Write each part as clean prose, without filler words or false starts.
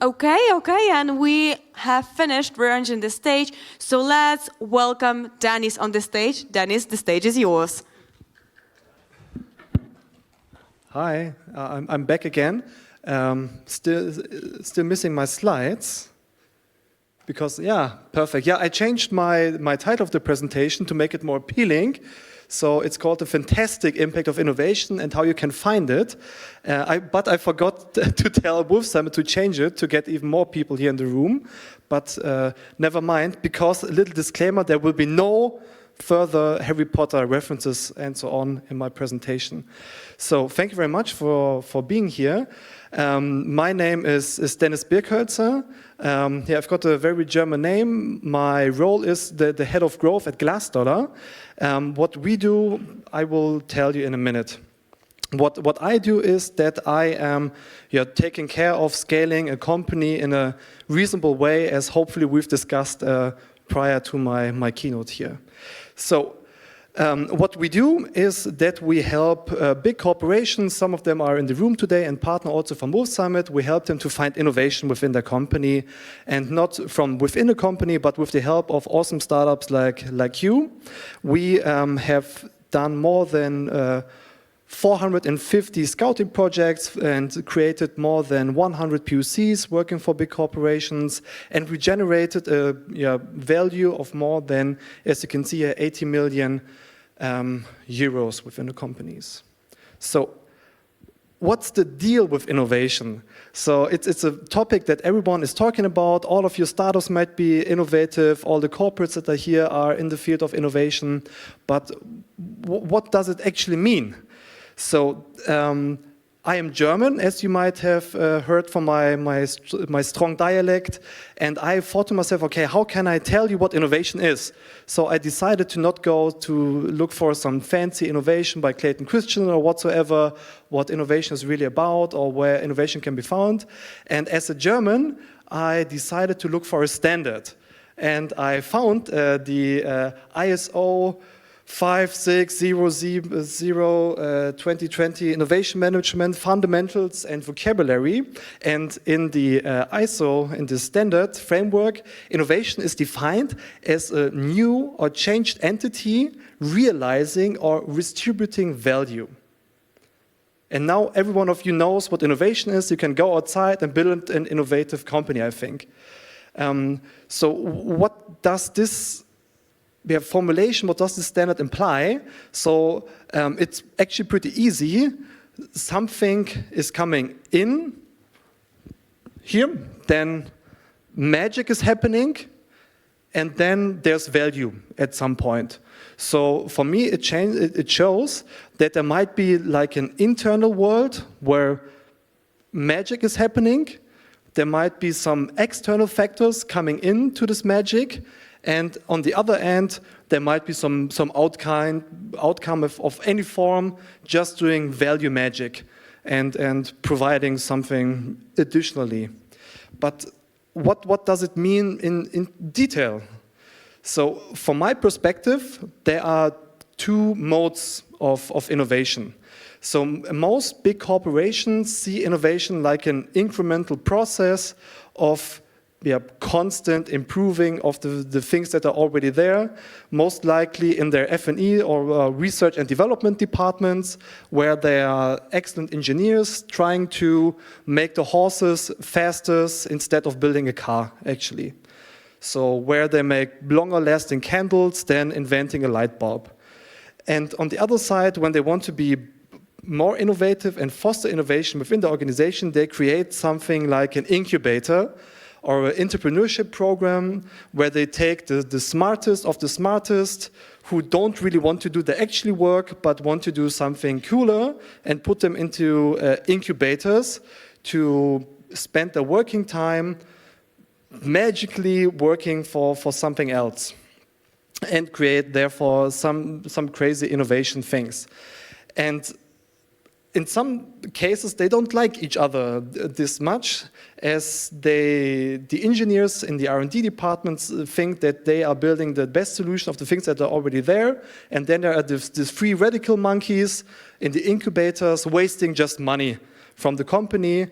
Okay, and we have finished rearranging the stage, so let's welcome Dennis on the stage. Dennis, the stage is yours. Hi, I'm back again. Still missing my slides. Because, yeah, perfect. Yeah, I changed my title of the presentation to make it more appealing. So it's called The Fantastic Impact of Innovation and How You Can Find It. But I forgot to tell Wolf Summit to change it to get even more people here in the room. But never mind, because a little disclaimer, there will be no further Harry Potter references and so on in my presentation. So thank you very much for being here. My name is Dennis Birkhölzer. Yeah, I've got a very German name. My role is the head of growth at Glassdollar. What we do, I will tell you in a minute. What I do is that I am taking care of scaling a company in a reasonable way, as hopefully we've discussed prior to my keynote here. So what we do is that we help big corporations, some of them are in the room today and partner also from Wolf Summit. We help them to find innovation within their company, and not from within the company, but with the help of awesome startups like you. We have done more than 450 scouting projects and created more than 100 POCs working for big corporations, and we generated a value of more than, as you can see here, 80 million euros within the companies. So what's the deal with innovation? So it's a topic that everyone is talking about. All of your startups might be innovative. All the corporates that are here are in the field of innovation. But what does it actually mean? So I am German, as you might have heard from my strong dialect, and I thought to myself, okay, how can I tell you what innovation is? So I decided to not go to look for some fancy innovation by Clayton Christensen or whatsoever, what innovation is really about or where innovation can be found. And as a German, I decided to look for a standard. And I found the ISO 56000 Innovation Management Fundamentals and Vocabulary. And in the ISO, in the standard framework, innovation is defined as a new or changed entity realizing or distributing value. And now every one of you knows what innovation is. You can go outside and build an innovative company, I think. So what does this formulation, what does this standard imply? So it's actually pretty easy. Something is coming in here, then magic is happening, and then there's value at some point. So for me, it shows that there might be like an internal world where magic is happening. There might be some external factors coming into this magic. And on the other end, there might be some outcome of any form, just doing value magic and providing something additionally. But what does it mean in detail? So from my perspective, there are two modes of innovation. So most big corporations see innovation like an incremental process of constant improving of the things that are already there, most likely in their F&E or research and development departments, where there are excellent engineers trying to make the horses faster instead of building a car, actually. So where they make longer lasting candles than inventing a light bulb. And on the other side, when they want to be more innovative and foster innovation within the organization, they create something like an incubator or an entrepreneurship program where they take the smartest of the smartest who don't really want to do the actual work but want to do something cooler and put them into incubators to spend their working time magically working for something else and create therefore some crazy innovation things. And in some cases, they don't like each other this much, as the engineers in the R&D departments think that they are building the best solution of the things that are already there, and then there are these free radical monkeys in the incubators wasting just money from the company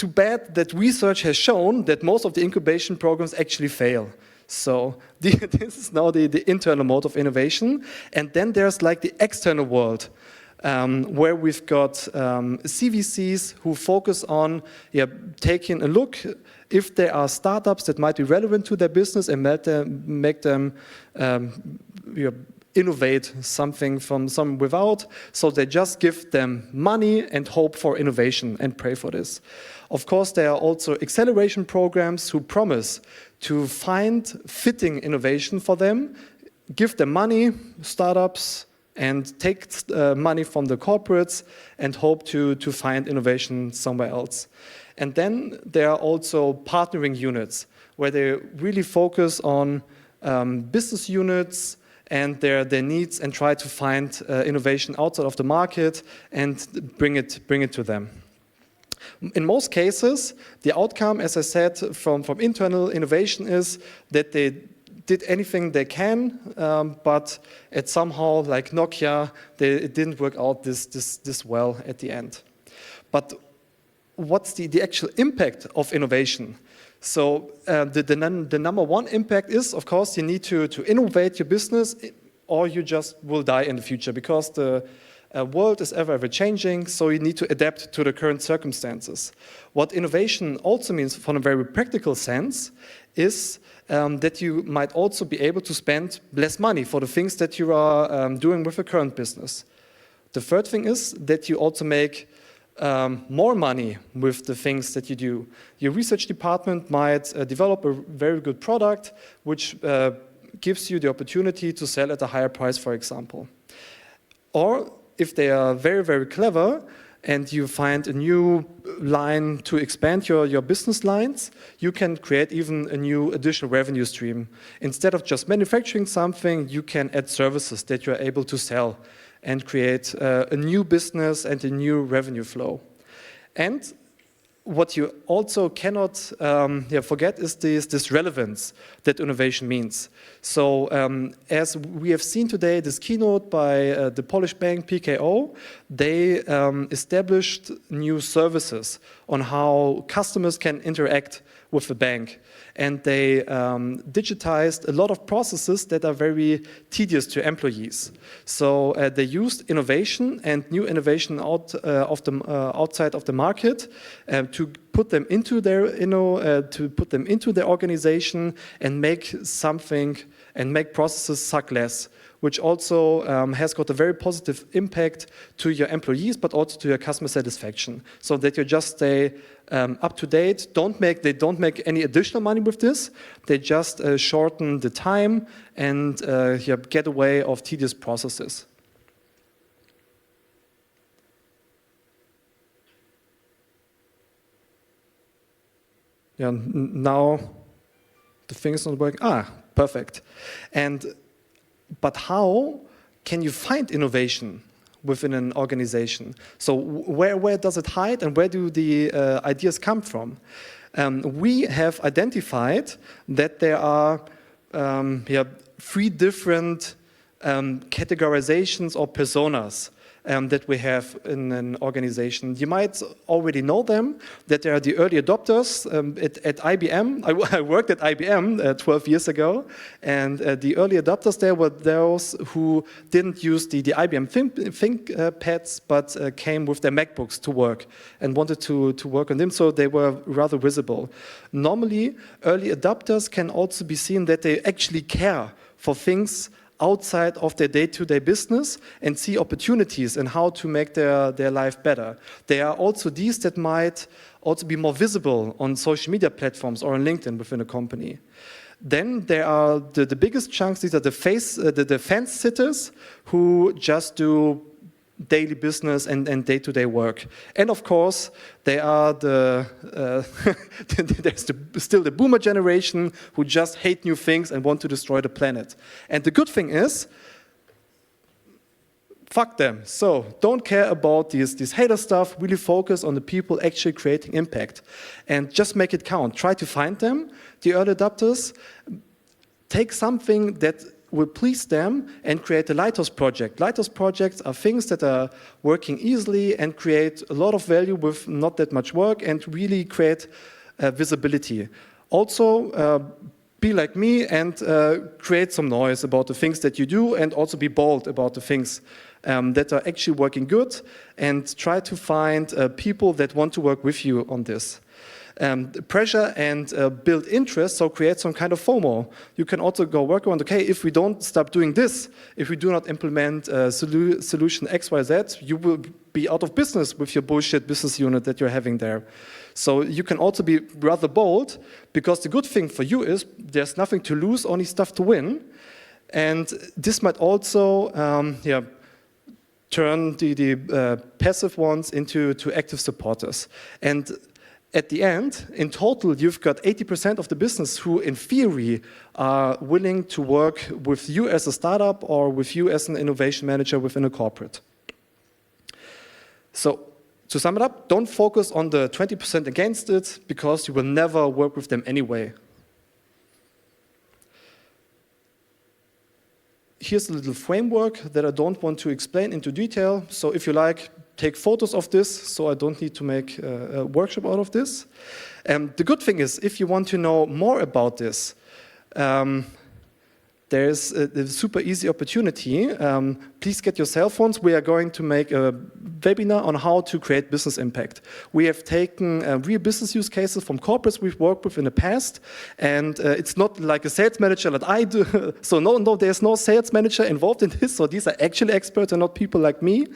too bad that research has shown that most of the incubation programs actually fail. So this is now the internal mode of innovation. And then there's like the external world, where we've got CVCs who focus on taking a look if there are startups that might be relevant to their business and make them innovate something from some without. So they just give them money and hope for innovation and pray for this. Of course, there are also acceleration programs who promise to find fitting innovation for them, give them money, startups, and take money from the corporates and hope to find innovation somewhere else. And then there are also partnering units where they really focus on business units and their needs and try to find innovation outside of the market and bring it to them. In most cases, the outcome, as I said, from internal innovation is that they did anything they can, but it somehow, like Nokia, it didn't work out this well at the end. But what's the actual impact of innovation? So the number one impact is, of course, you need to innovate your business or you just will die in the future because the world is ever changing, so you need to adapt to the current circumstances. What innovation also means from a very practical sense is that you might also be able to spend less money for the things that you are doing with the current business. The third thing is that you also make more money with the things that you do. Your research department might develop a very good product which gives you the opportunity to sell at a higher price, for example. Or if they are very, very clever and you find a new line to expand your business lines, you can create even a new additional revenue stream. Instead of just manufacturing something, you can add services that you're able to sell and create a new business and a new revenue flow. And what you also cannot forget is this relevance that innovation means. So as we have seen today, this keynote by the Polish bank PKO, they established new services on how customers can interact with the bank. And they digitized a lot of processes that are very tedious to employees. So they used innovation and new innovation outside of the market to put them into their organization and make something and make processes suck less, which also has got a very positive impact to your employees, but also to your customer satisfaction, so that you just stay up to date. They don't make any additional money with this. They just shorten the time and get away of tedious processes. Yeah, now the thing is not working. Perfect. But how can you find innovation within an organization? So where does it hide and where do the ideas come from? We have identified that there are 3 different categorizations or personas that we have in an organization. You might already know them, that there are the early adopters. At IBM, I worked at IBM 12 years ago, and the early adopters there were those who didn't use the IBM ThinkPads, but came with their MacBooks to work and wanted to work on them, so they were rather visible. Normally, early adopters can also be seen that they actually care for things outside of their day-to-day business and see opportunities in how to make their life better. There are also these that might also be more visible on social media platforms or on LinkedIn within a company. Then there are the biggest chunks. These are the fence sitters who just do daily business and day-to-day work. And of course, there are there's still the boomer generation who just hate new things and want to destroy the planet. And the good thing is, fuck them. So don't care about this hater stuff. Really focus on the people actually creating impact. And just make it count. Try to find them, the early adopters. Take something that will please them and create a lighthouse project. Lighthouse projects are things that are working easily and create a lot of value with not that much work and really create visibility. Also, be like me and create some noise about the things that you do, and also be bold about the things that are actually working good, and try to find people that want to work with you on this. Pressure and build interest, so create some kind of FOMO. You can also go work on, okay, if we don't stop doing this, if we do not implement solution XYZ, you will be out of business with your bullshit business unit that you're having there. So you can also be rather bold, because the good thing for you is there's nothing to lose, only stuff to win. And this might also turn the passive ones into active supporters. And at the end, in total, you've got 80% of the business who, in theory, are willing to work with you as a startup or with you as an innovation manager within a corporate. So, to sum it up, don't focus on the 20% against it, because you will never work with them anyway. Here's a little framework that I don't want to explain into detail. So if you like, take photos of this, so I don't need to make a workshop out of this. The good thing is, if you want to know more about this, there's a super easy opportunity. Please get your cell phones. We are going to make a webinar on how to create business impact. We have taken real business use cases from corporates we've worked with in the past, and it's not like a sales manager that I do. So no, there's no sales manager involved in this. So these are actually experts and not people like me.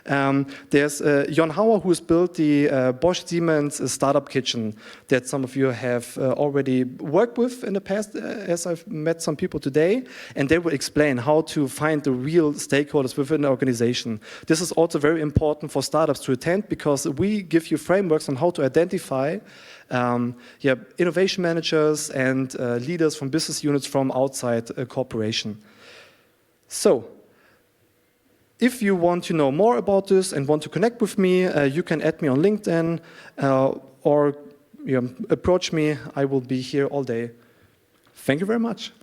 There's Jon Hauer, who's built the Bosch Siemens startup kitchen that some of you have already worked with in the past, as I've met some people today. And they will explain how to find the real stakeholders within an organization. This is also very important for startups to attend, because we give you frameworks on how to identify innovation managers and leaders from business units from outside a corporation. So, if you want to know more about this and want to connect with me, you can add me on LinkedIn or approach me. I will be here all day. Thank you very much.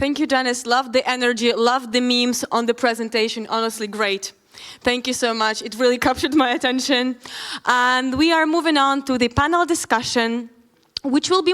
Thank you, Dennis. Love the energy, love the memes on the presentation. Honestly, great. Thank you so much. It really captured my attention. And we are moving on to the panel discussion, which will be